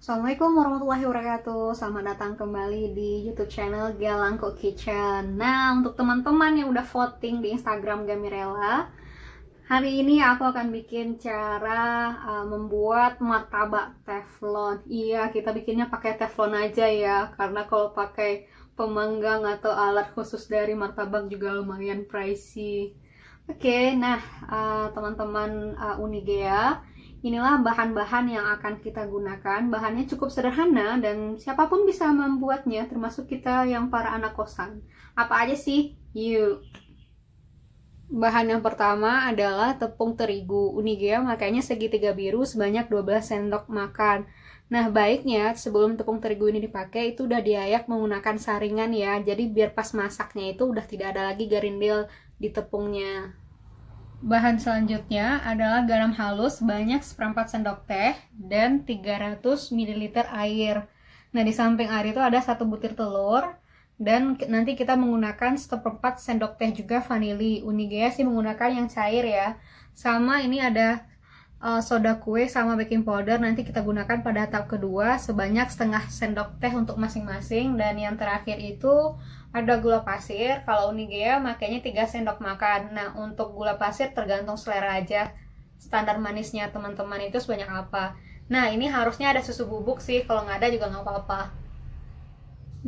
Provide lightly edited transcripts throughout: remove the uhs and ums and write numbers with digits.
Assalamualaikum warahmatullahi wabarakatuh. Selamat datang kembali di YouTube channel Galangko Kitchen. Nah, untuk teman-teman yang udah voting di Instagram Gamirella, hari ini aku akan bikin cara membuat martabak teflon. Iya, kita bikinnya pakai teflon aja ya, karena kalau pakai pemanggang atau alat khusus dari martabak juga lumayan pricey. Oke, nah teman-teman Unigea, inilah bahan-bahan yang akan kita gunakan. Bahannya cukup sederhana dan siapapun bisa membuatnya, termasuk kita yang para anak kosan. Apa aja sih? Yuk. Bahan yang pertama adalah tepung terigu. Unigea makanya segitiga biru sebanyak 12 sendok makan. Nah, baiknya sebelum tepung terigu ini dipakai itu udah diayak menggunakan saringan ya. Jadi biar pas masaknya itu udah tidak ada lagi garindil di tepungnya. Bahan selanjutnya adalah garam halus sebanyak 1/4 sendok teh dan 300 ml air. Nah, di samping air itu ada 1 butir telur dan nanti kita menggunakan 1/4 sendok teh juga vanili. Unigea sih menggunakan yang cair ya. Sama ini ada soda kue sama baking powder, nanti kita gunakan pada tahap kedua sebanyak 1/2 sendok teh untuk masing-masing. Dan yang terakhir itu ada gula pasir. Kalau Unigea makanya 3 sendok makan. Nah, untuk gula pasir tergantung selera aja, standar manisnya teman-teman itu sebanyak apa. Nah, ini harusnya ada susu bubuk sih, kalau nggak ada juga nggak apa-apa.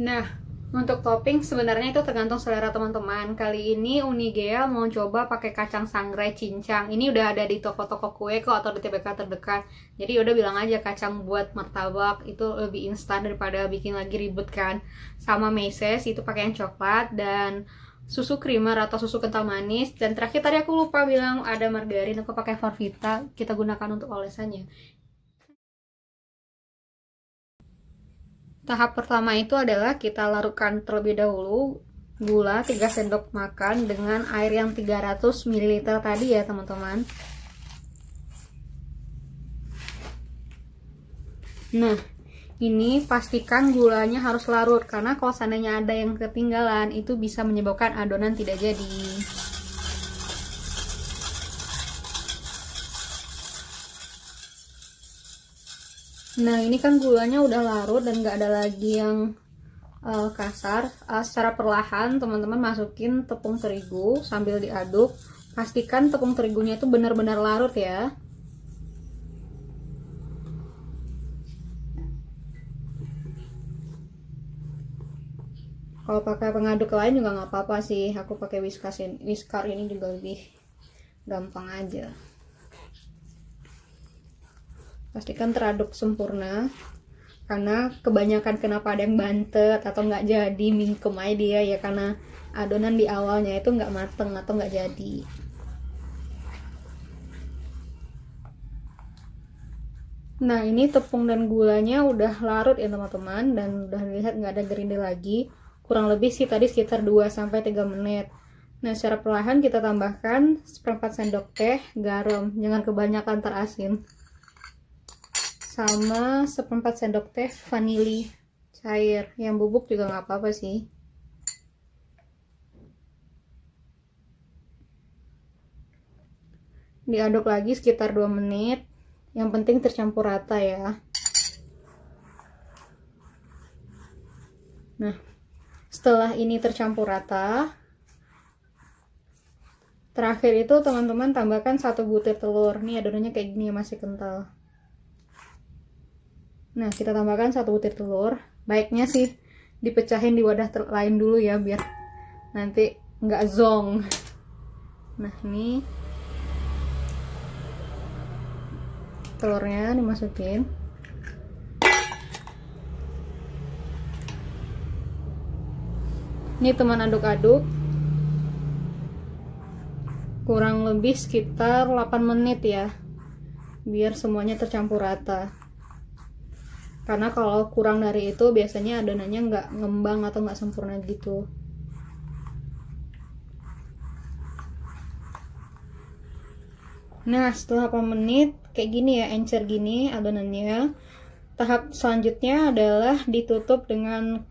Nah, untuk topping sebenarnya itu tergantung selera teman-teman. Kali ini Unigea mau coba pakai kacang sangrai cincang. Ini udah ada di toko-toko kue kok atau di TBK terdekat. Jadi udah bilang aja kacang buat martabak itu lebih instan daripada bikin lagi ribet kan. Sama meses itu pakai yang coklat dan susu creamer atau susu kental manis. Dan terakhir tadi aku lupa bilang ada margarin, aku pakai Forvita. Kita gunakan untuk olesannya. Tahap pertama itu adalah kita larutkan terlebih dahulu gula 3 sendok makan dengan air yang 300 ml tadi ya teman-teman. Nah, ini pastikan gulanya harus larut karena kalau seandainya ada yang ketinggalan itu bisa menyebabkan adonan tidak jadi. Nah, ini kan gulanya udah larut dan nggak ada lagi yang kasar. Secara perlahan teman-teman masukin tepung terigu sambil diaduk. Pastikan tepung terigunya itu benar-benar larut ya. Kalau pakai pengaduk lain juga nggak apa-apa sih. Aku pakai whisker ini juga lebih gampang aja. Pastikan teraduk sempurna, karena kebanyakan kenapa ada yang bantet atau nggak jadi mingkem aja dia ya, karena adonan di awalnya itu nggak mateng atau nggak jadi. Nah, ini tepung dan gulanya udah larut ya teman-teman, dan udah lihat nggak ada gerindil lagi. Kurang lebih sih tadi sekitar 2-3 menit. Nah, secara perlahan kita tambahkan 1/4 sendok teh garam, jangan kebanyakan terasin. Sama 1/4 sendok teh vanili cair, yang bubuk juga nggak apa-apa sih. Diaduk lagi sekitar 2 menit, yang penting tercampur rata ya. Nah, setelah ini tercampur rata, terakhir itu teman-teman tambahkan 1 butir telur. Nih adonannya kayak gini ya, masih kental. Nah, kita tambahkan 1 butir telur. Baiknya sih dipecahin di wadah lain dulu ya, biar nanti nggak zong. Nah, ini telurnya dimasukin. Ini teman aduk-aduk. Kurang lebih sekitar 8 menit ya, biar semuanya tercampur rata. Karena kalau kurang dari itu biasanya adonannya nggak ngembang atau nggak sempurna gitu. Nah, setelah 8 menit kayak gini ya, encer gini adonannya. Tahap selanjutnya adalah ditutup dengan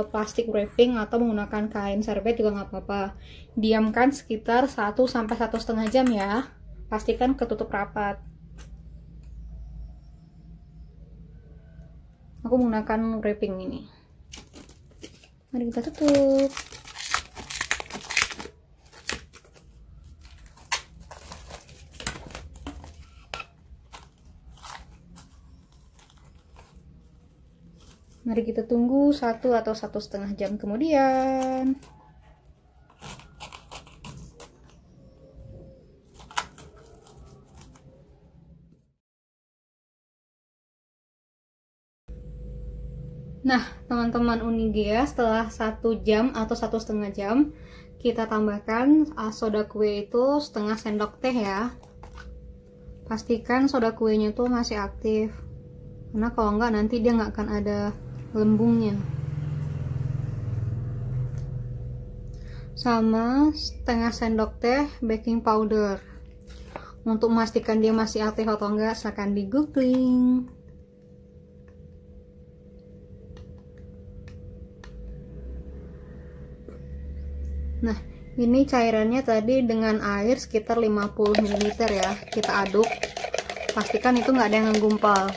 plastik wrapping atau menggunakan kain serbet juga nggak apa-apa. Diamkan sekitar 1-1,5 jam ya. Pastikan ketutup rapat. Aku menggunakan wrapping ini. Mari kita tutup. Mari kita tunggu 1 atau 1,5 jam kemudian. Nah, teman-teman Unigea, setelah 1 jam atau 1,5 jam, kita tambahkan soda kue itu setengah sendok teh ya. Pastikan soda kuenya tuh masih aktif, karena kalau enggak nanti dia nggak akan ada lembungnya. Sama setengah sendok teh baking powder. Untuk memastikan dia masih aktif atau enggak, silakan di googling. Nah, ini cairannya tadi dengan air sekitar 50 ml ya. Kita aduk, pastikan itu nggak ada yang menggumpal.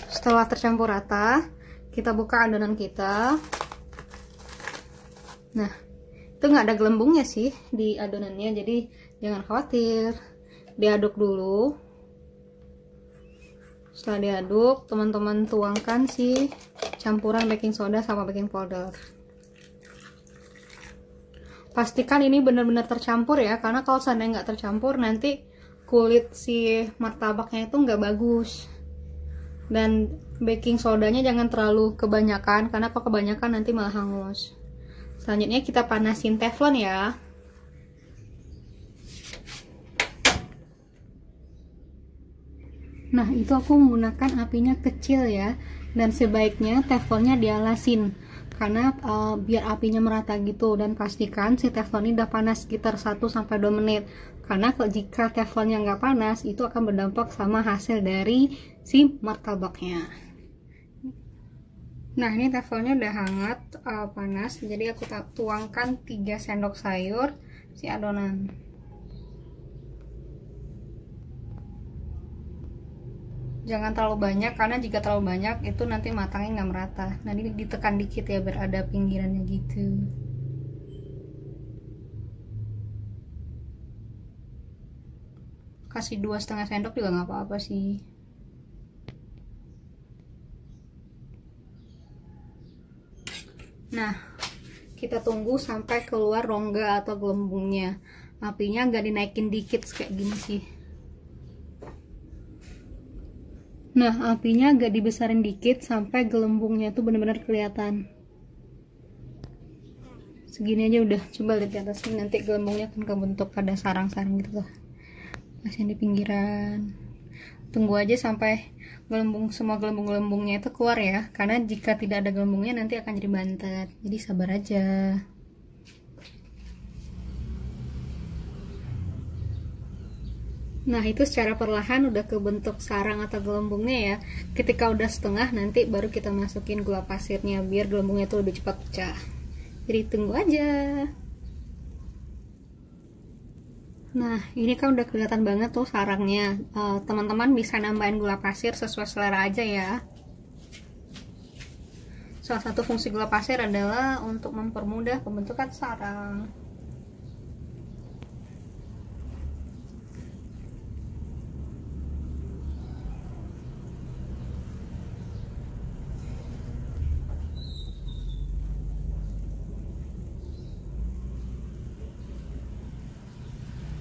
Setelah tercampur rata, kita buka adonan kita. Nah, itu nggak ada gelembungnya sih di adonannya, jadi jangan khawatir. Diaduk dulu. Setelah diaduk, teman-teman tuangkan si campuran baking soda sama baking powder. Pastikan ini benar-benar tercampur ya, karena kalau seandainya nggak tercampur, nanti kulit si martabaknya itu nggak bagus. Dan baking sodanya jangan terlalu kebanyakan, karena kalau kebanyakan nanti malah hangus. Selanjutnya kita panasin teflon ya. Nah, itu aku menggunakan apinya kecil ya, dan sebaiknya teflonnya dialasin karena biar apinya merata gitu. Dan pastikan si teflon ini udah panas sekitar 1-2 menit, karena jika teflonnya nggak panas itu akan berdampak sama hasil dari si martabaknya. Nah, ini teflonnya udah hangat, panas, jadi aku tuangkan 3 sendok sayur si adonan. Jangan terlalu banyak, karena jika terlalu banyak itu nanti matangnya nggak merata. Nah, ini ditekan dikit ya biar ada pinggirannya gitu. Kasih 2,5 sendok juga nggak apa-apa sih. Nah, kita tunggu sampai keluar rongga atau gelembungnya. Apinya nggak dinaikin dikit kayak gini sih. Nah, apinya agak dibesarin dikit sampai gelembungnya tuh benar-benar kelihatan. Segini aja udah. Coba lihat di atas ini, nanti gelembungnya akan kebentuk pada sarang-sarang gitu loh. Masih di pinggiran. Tunggu aja sampai semua gelembung-gelembungnya itu keluar ya. Karena jika tidak ada gelembungnya nanti akan jadi bantet. Jadi sabar aja. Nah, itu secara perlahan udah kebentuk sarang atau gelembungnya ya. Ketika udah setengah, nanti baru kita masukin gula pasirnya biar gelembungnya itu lebih cepat pecah. Jadi tunggu aja. Nah, ini kan udah kelihatan banget tuh sarangnya. Teman-teman bisa nambahin gula pasir sesuai selera aja ya. Salah satu fungsi gula pasir adalah untuk mempermudah pembentukan sarang.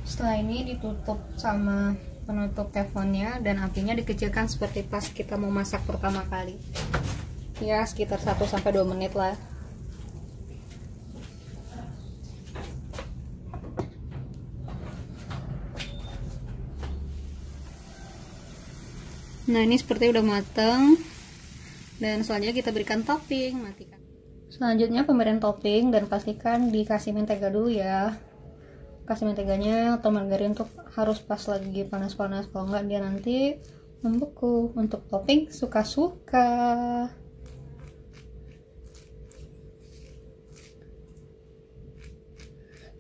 Setelah ini ditutup sama penutup teflonnya dan apinya dikecilkan seperti pas kita mau masak pertama kali. Ya, sekitar 1-2 menit lah. Nah, ini seperti udah mateng. Dan selanjutnya kita berikan topping, matikan. Selanjutnya pemberian topping, dan pastikan dikasih mentega dulu ya. Kasih menteganya atau margarin tuh harus pas lagi panas-panas, kalau enggak dia nanti membeku. Untuk topping suka-suka.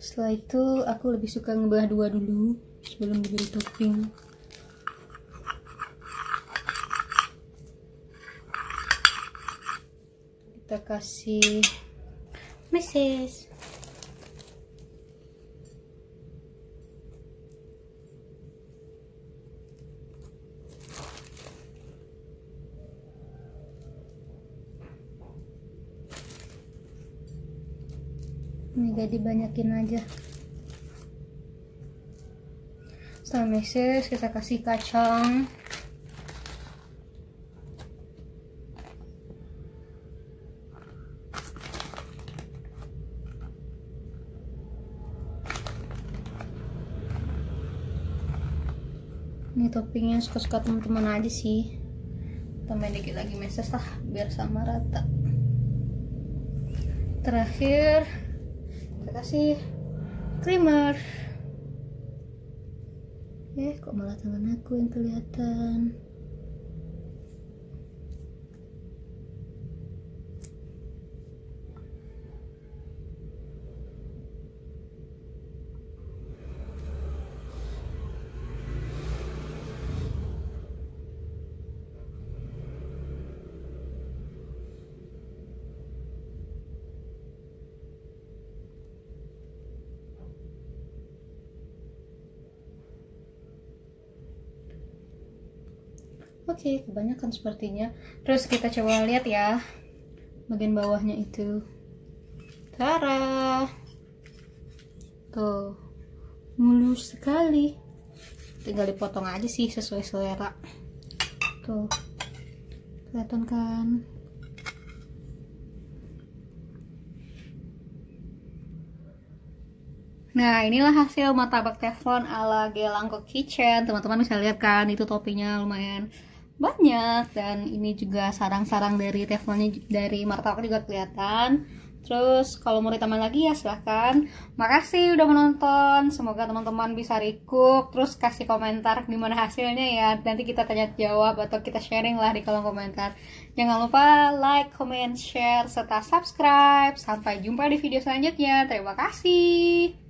Setelah itu aku lebih suka ngebelah dua dulu sebelum diberi topping. Kita kasih meses. Ini gak dibanyakin aja. Setelah meses kita kasih kacang. Ini toppingnya suka-suka teman-teman aja sih. Tambahin dikit lagi meses lah biar sama rata. Terakhir kita kasih creamer. Kok malah tangan aku yang kelihatan. Oke, kebanyakan sepertinya. Terus kita coba lihat ya bagian bawahnya itu. Tara, tuh mulus sekali. Tinggal dipotong aja sih sesuai selera. Tuh, kelihatan kan? Nah, inilah hasil martabak teflon ala Gelang Cook Kitchen. Teman-teman bisa lihat kan, itu toppingnya lumayan banyak. Dan ini juga sarang-sarang dari teflonnya, dari martabak juga kelihatan. Terus kalau mau ditambah lagi ya silahkan. Makasih udah menonton. Semoga teman-teman bisa recook. Terus kasih komentar gimana hasilnya ya. Nanti kita tanya jawab atau kita sharing lah di kolom komentar. Jangan lupa like, comment, share, serta subscribe. Sampai jumpa di video selanjutnya. Terima kasih.